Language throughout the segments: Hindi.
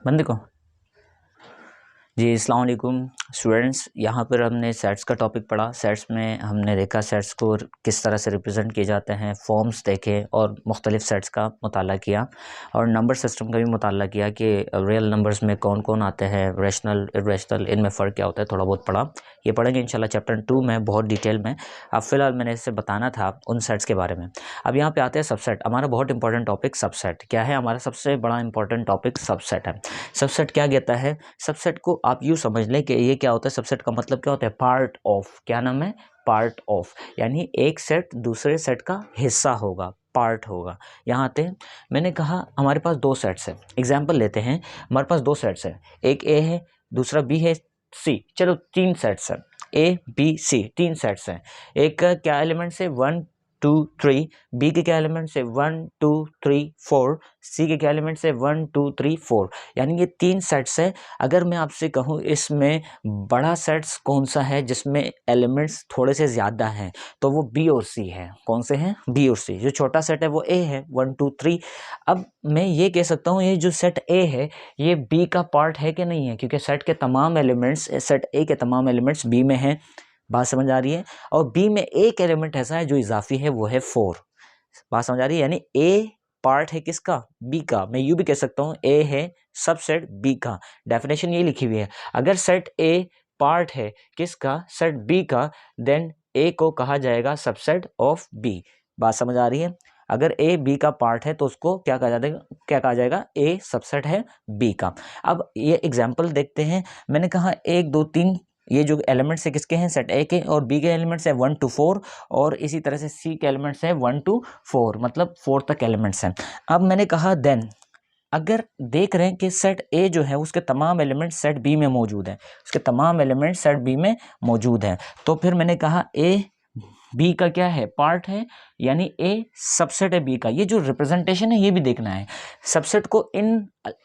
बंदे को जी अस्सलाम वालेकुम स्टूडेंट्स। यहाँ पर हमने सेट्स का टॉपिक पढ़ा। सेट्स में हमने देखा सेट्स को किस तरह से रिप्रेजेंट किए जाते हैं, फॉर्म्स देखे और मुख्तलिफ सेट्स का मुताला किया और नंबर सिस्टम का भी मुताला किया कि रियल नंबर्स में कौन कौन आते हैं, रैशनल इर्रेशनल, इनमें फ़र्क क्या होता है, थोड़ा बहुत पढ़ा। ये पढ़ेंगे इंशाल्लाह चैप्टर 2 में बहुत डिटेल में। अब फ़िलहाल मैंने इससे बताना था उन सेट्स के बारे में। अब यहाँ पे आते हैं सबसेट। हमारा बहुत इंपॉर्टेंट टॉपिक सबसेट क्या है, हमारा सबसे बड़ा इंपॉर्टेंट टॉपिक सबसेट है। सबसेट क्या कहता है? सबसेट को आप यूँ समझ लें कि ये क्या होता है, सबसेट का मतलब क्या होता है? Part of. क्या नाम है? पार्ट ऑफ, यानी एक सेट दूसरे सेट का हिस्सा होगा, पार्ट होगा। यहाँ आते हैं, मैंने कहा हमारे पास दो सेट्स हैं। एग्जाम्पल लेते हैं, हमारे पास दो सेट्स हैं, एक ए है दूसरा बी है सी, चलो तीन सेट्स हैं, ए बी सी तीन सेट्स हैं। एक का क्या एलिमेंट्स है? 1 2 3, बी के क्या एलिमेंट्स है? 1 2 3 4, सी के क्या एलिमेंट्स है? 1 2 3 4, यानी ये तीन सेट्स है। अगर मैं आपसे कहूँ इसमें बड़ा सेट्स कौन सा है जिसमें एलिमेंट्स थोड़े से ज़्यादा हैं, तो वो बी और सी है। कौन से हैं? बी और सी। जो छोटा सेट है वो ए है, 1 2 3। अब मैं ये कह सकता हूँ ये जो सेट ए है ये बी का पार्ट है कि नहीं है, क्योंकि सेट के तमाम एलिमेंट्स, सेट ए के तमाम एलिमेंट्स बी में हैं। बात समझ आ रही है? और बी में एक एलिमेंट ऐसा है जो इजाफी है, वो है 4। बात समझ आ रही है? यानी ए पार्ट है किसका? बी का। मैं यूँ भी कह सकता हूँ ए है सबसेट बी का। डेफिनेशन ये लिखी हुई है, अगर सेट ए पार्ट है किसका? सेट बी का, देन ए को कहा जाएगा सबसेट ऑफ बी। बात समझ आ रही है? अगर ए बी का पार्ट है तो उसको क्या कहा जाएगा? क्या कहा जाएगा? ए सबसेट है बी का। अब ये एग्जाम्पल देखते हैं। मैंने कहा 1 2 3 ये जो एलिमेंट्स है किसके हैं? सेट ए के, और बी के एलिमेंट्स है 1 to 4, और इसी तरह से सी के एलिमेंट्स है 1 to 4, मतलब 4 तक एलिमेंट्स हैं। अब मैंने कहा देन अगर देख रहे हैं कि सेट ए जो है उसके तमाम एलिमेंट्स सेट बी में मौजूद हैं, उसके तमाम एलिमेंट्स सेट बी में मौजूद हैं, तो फिर मैंने कहा ए बी का क्या है? पार्ट है, यानी ए सबसेट है बी का। ये जो रिप्रेजेंटेशन है ये भी देखना है। सबसेट को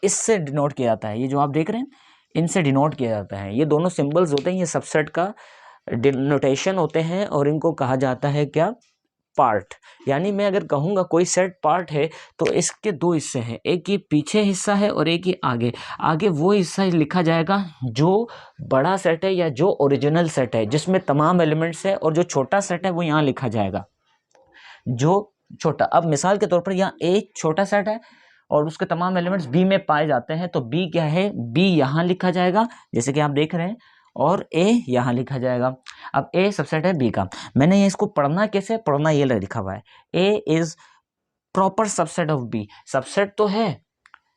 इससे डिनोट किया जाता है, ये जो आप देख रहे हैं इनसे डिनोट किया जाता है। ये दोनों सिंबल्स होते हैं, ये सबसेट का डिनोटेशन होते हैं और इनको कहा जाता है क्या? पार्ट। यानी मैं अगर कहूँगा कोई सेट पार्ट है तो इसके दो हिस्से हैं, एक ये पीछे हिस्सा है और एक ये आगे। आगे वो हिस्सा लिखा जाएगा जो बड़ा सेट है या जो ओरिजिनल सेट है जिसमें तमाम एलिमेंट्स है, और जो छोटा सेट है वो यहाँ लिखा जाएगा जो छोटा। अब मिसाल के तौर पर यहाँ एक छोटा सेट है और उसके तमाम एलिमेंट्स बी में पाए जाते हैं, तो बी क्या है? बी यहाँ लिखा जाएगा जैसे कि आप देख रहे हैं, और ए यहाँ लिखा जाएगा। अब ए सबसेट है बी का। मैंने ये इसको पढ़ना कैसे? पढ़ना ये लिखा हुआ है, A is proper subset of B. Subset तो है,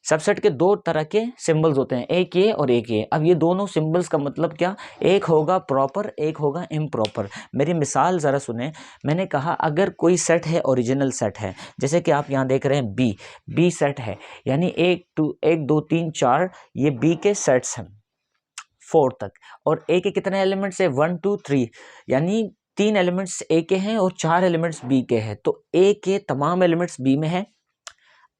सबसेट के दो तरह के सिंबल्स होते हैं, एक ये और एक ये। अब ये दोनों सिंबल्स का मतलब क्या? एक होगा प्रॉपर, एक होगा इम्प्रॉपर। मेरी मिसाल ज़रा सुने। मैंने कहा अगर कोई सेट है, ओरिजिनल सेट है, जैसे कि आप यहाँ देख रहे हैं बी सेट है, यानी 1 2 3 4 ये बी के सेट्स हैं 4 तक, और ए के कितने एलिमेंट्स है? 1 2 3, यानी 3 एलिमेंट्स ए के हैं और 4 एलिमेंट्स बी के हैं, तो ए के तमाम एलिमेंट्स बी में है।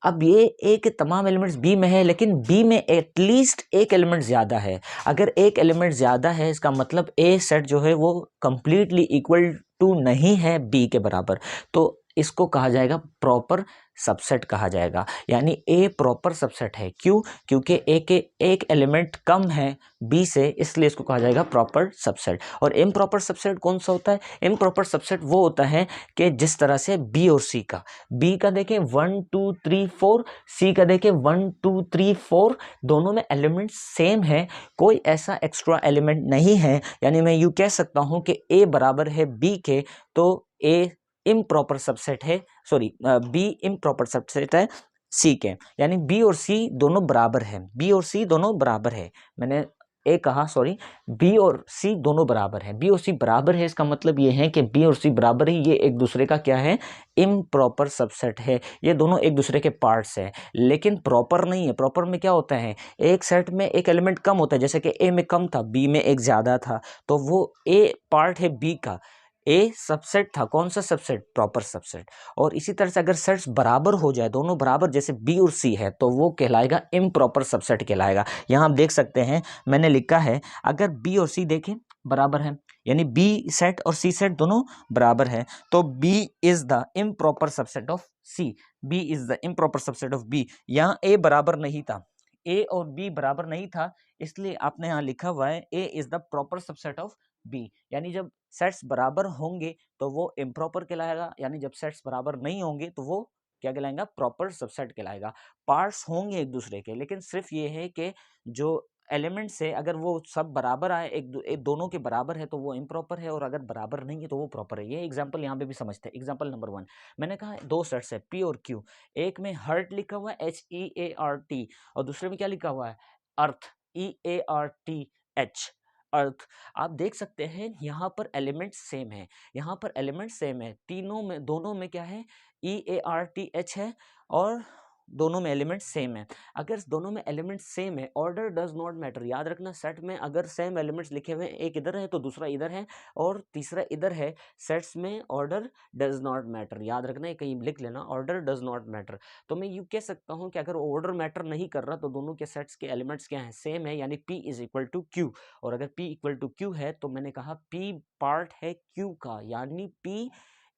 अब ये ए के तमाम एलिमेंट्स बी में है, लेकिन बी में एटलीस्ट एक एलिमेंट ज़्यादा है। अगर एक एलिमेंट ज़्यादा है इसका मतलब ए सेट जो है वो कंप्लीटली इक्वल टू नहीं है बी के बराबर, तो इसको कहा जाएगा प्रॉपर सबसेट कहा जाएगा। यानी ए प्रॉपर सबसेट है। क्यों? क्योंकि ए के एक एलिमेंट कम है बी से, इसलिए इसको कहा जाएगा प्रॉपर सबसेट। और इम्प्रॉपर सबसेट कौन सा होता है? इम्प्रॉपर सबसेट वो होता है कि जिस तरह से बी और सी का, बी का देखें 1 2 3 4, सी का देखें 1 2 3 4, दोनों में एलिमेंट सेम है, कोई ऐसा एक्स्ट्रा एलिमेंट नहीं है। यानी मैं यूँ कह सकता हूँ कि ए बराबर है बी के, तो ए इम्प्रॉपर सबसेट है, सॉरी बी इम्प्रॉपर सबसेट है सी के। यानी बी और सी दोनों बराबर है, बी और सी दोनों बराबर है। मैंने ए कहा, सॉरी, बी और सी दोनों बराबर है। बी और सी बराबर है इसका मतलब ये है कि बी और सी बराबर ही ये एक दूसरे का क्या है? इम्प्रॉपर सबसेट है। ये दोनों एक दूसरे के पार्ट्स हैं, लेकिन प्रॉपर नहीं है। प्रॉपर में क्या होता है? एक सेट में एक एलिमेंट कम होता है, जैसे कि ए में कम था, बी में एक ज़्यादा था, तो वो ए पार्ट है बी का। ए सबसेट था, कौन सा सबसेट? Proper subset. और इसी तरह से अगर सेट्स बराबर हो जाए, दोनों बराबर, जैसे बी और सी है, तो वो कहलाएगा इम्प्रॉपर सबसेट कहलाएगा। यहाँ आप देख सकते हैं मैंने लिखा है, अगर बी और सी देखें बराबर है, यानी बी सेट और सी सेट दोनों बराबर है, तो B is the improper subset of C. B is the improper subset of B. यहाँ ए बराबर नहीं था, ए और बी बराबर नहीं था, इसलिए आपने यहाँ लिखा हुआ है A is the proper subset of B. यानी जब सेट्स बराबर होंगे तो वो इम्प्रॉपर कहलाएगा, यानी जब सेट्स बराबर नहीं होंगे तो वो क्या कहलाएगा, प्रॉपर सबसेट कहलाएगा। पार्ट्स होंगे एक दूसरे के, लेकिन सिर्फ ये है कि जो एलिमेंट्स है अगर वो सब बराबर आए, एक दोनों के बराबर है तो वो इम्प्रॉपर है, और अगर बराबर नहीं है तो वो प्रॉपर है। ये एग्जांपल यहाँ पे भी समझते हैं। एग्जांपल नंबर 1, मैंने कहा दो सेट्स है पी और क्यू, एक में हर्ट लिखा हुआ है HEART, और दूसरे में क्या लिखा हुआ है, अर्थ EARTH, अर्थ। आप देख सकते हैं यहाँ पर एलिमेंट सेम है, यहाँ पर एलिमेंट सेम है, तीनों में, दोनों में क्या है, EARTH है, और दोनों में एलिमेंट सेम है। अगर दोनों में एलिमेंट सेम है, ऑर्डर डज नॉट मैटर। याद रखना, सेट में अगर सेम एलिमेंट्स लिखे हुए हैं, एक इधर है तो दूसरा इधर है और तीसरा इधर है, सेट्स में ऑर्डर डज नॉट मैटर। याद रखना, ये कहीं लिख लेना, ऑर्डर डज नॉट मैटर। तो मैं यूँ कह सकता हूँ कि अगर ऑर्डर मैटर नहीं कर रहा तो दोनों के सेट्स के एलिमेंट्स क्या हैं, सेम है, यानी P is equal to Q. और अगर P इक्वल टू क्यू है तो मैंने कहा P पार्ट है Q का, यानी P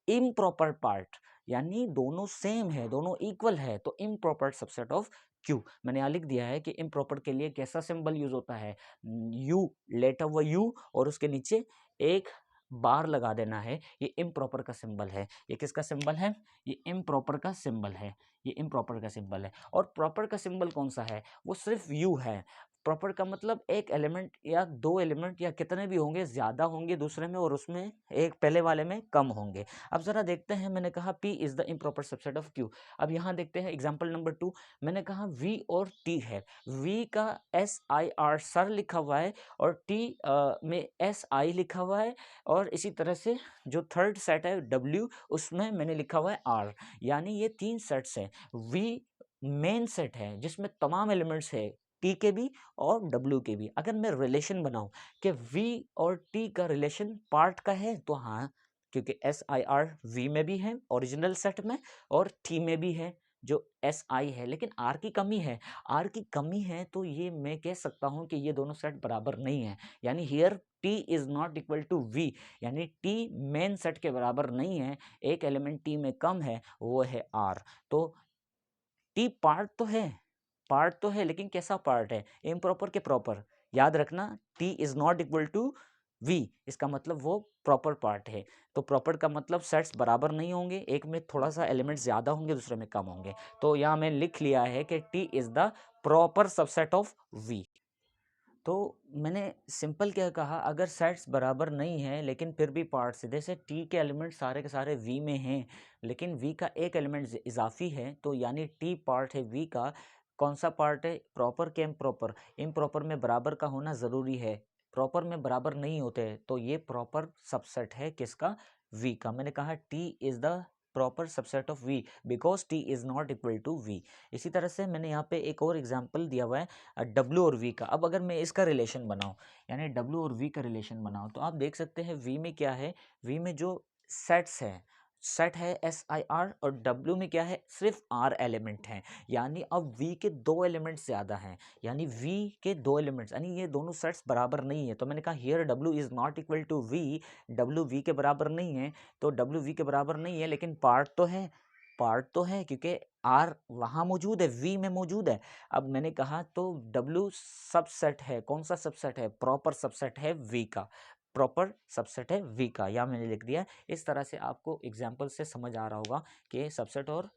इम्प्रॉपर पार्ट, यानी दोनों सेम है, दोनों इक्वल है, तो इम्प्रॉपर सबसेट ऑफ Q। मैंने यहाँ लिख दिया है कि इम्प्रॉपर के लिए कैसा सिंबल यूज होता है, U, लेटर व U, और उसके नीचे एक बार लगा देना है। ये इम्प्रॉपर का सिंबल है। ये किसका सिंबल है, ये इम्प्रॉपर का सिंबल है, ये इम्प्रॉपर का सिंबल है। और प्रॉपर का सिंबल कौन सा है, वो सिर्फ U है। प्रॉपर का मतलब एक एलिमेंट या दो एलिमेंट या कितने भी होंगे, ज़्यादा होंगे दूसरे में और उसमें एक पहले वाले में कम होंगे। अब ज़रा देखते हैं, मैंने कहा P is the improper subset of Q। अब यहाँ देखते हैं एग्जाम्पल नंबर 2, मैंने कहा V और T है। V का SIR सर लिखा हुआ है और T में SI लिखा हुआ है, और इसी तरह से जो थर्ड सेट है W, उसमें मैंने लिखा हुआ है R। यानी ये तीन सेट्स हैं। V मेन सेट है जिसमें तमाम एलिमेंट्स है, T के भी और W के भी। अगर मैं रिलेशन बनाऊं कि V और T का रिलेशन पार्ट का है तो हाँ, क्योंकि SIR V में भी है ओरिजिनल सेट में, और T में भी है जो SI है, लेकिन R की कमी है। R की कमी है तो ये मैं कह सकता हूँ कि ये दोनों सेट बराबर नहीं है, यानी here T is not equal to V, यानी T मेन सेट के बराबर नहीं है। एक एलिमेंट T में कम है, वो है R। तो T पार्ट तो है, लेकिन कैसा पार्ट है, इम्प्रॉपर के प्रॉपर। याद रखना, T is not equal to V, इसका मतलब वो प्रॉपर पार्ट है। तो प्रॉपर का मतलब सेट्स बराबर नहीं होंगे, एक में थोड़ा सा एलिमेंट ज़्यादा होंगे, दूसरे में कम होंगे। तो यहाँ मैं लिख लिया है कि T is the proper subset of V। तो मैंने सिंपल क्या कहा, अगर सेट्स बराबर नहीं है लेकिन फिर भी पार्ट्स है, जैसे T के एलिमेंट सारे के सारे V में हैं, लेकिन V का एक एलिमेंट इजाफी है, तो यानी T पार्ट है V का। कौन सा पार्ट है, प्रॉपर के इम्प्रॉपर। इम्प्रॉपर में बराबर का होना ज़रूरी है, प्रॉपर में बराबर नहीं होते, तो ये प्रॉपर सबसेट है किसका, V का। मैंने कहा T is the proper subset of V because T is not equal to V। इसी तरह से मैंने यहाँ पे एक और एग्जाम्पल दिया हुआ है W और V का। अब अगर मैं इसका रिलेशन बनाऊँ, यानी W और V का रिलेशन बनाऊँ, तो आप देख सकते हैं V में क्या है, V में जो सेट्स हैं, सेट है SIR, और W में क्या है, सिर्फ R एलिमेंट हैं। यानी अब V के दो एलिमेंट्स ज़्यादा हैं, यानी V के दो एलिमेंट्स, यानी ये दोनों सेट्स बराबर नहीं है। तो मैंने कहा here W is not equal to V, W V के बराबर नहीं है, तो W V के बराबर नहीं है, लेकिन पार्ट तो है क्योंकि R वहाँ मौजूद है, V में मौजूद है। अब मैंने कहा तो W सबसेट है, कौन सा सबसेट है, प्रॉपर सबसेट है V का, प्रॉपर सबसेट है V का, या मैंने लिख दिया। इस तरह से आपको एग्जाम्पल से समझ आ रहा होगा कि सबसेट और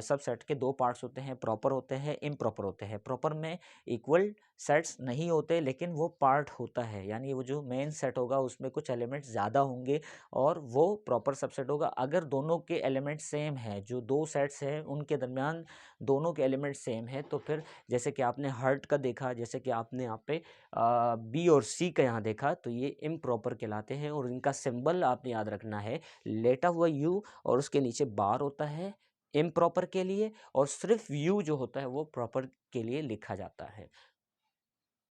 सबसेट के दो पार्ट्स होते हैं, प्रॉपर होते हैं, इम्प्रॉपर होते हैं। प्रॉपर में इक्वल सेट्स नहीं होते, लेकिन वो पार्ट होता है, यानी वो जो मेन सेट होगा उसमें कुछ एलिमेंट्स ज़्यादा होंगे और वो प्रॉपर सबसेट होगा। अगर दोनों के एलिमेंट सेम है, जो दो सेट्स हैं उनके दरमियान दोनों के एलिमेंट सेम है, तो फिर जैसे कि आपने हर्ट का देखा, जैसे कि आपने यहाँ पे B और C का यहाँ देखा, तो ये इम्प्रॉपर कहलाते हैं। और इनका सिंबल आपने याद रखना है, लेटा हुआ U और उसके नीचे बार होता है इम्प्रॉपर के लिए, और सिर्फ U जो होता है वो प्रॉपर के लिए लिखा जाता है।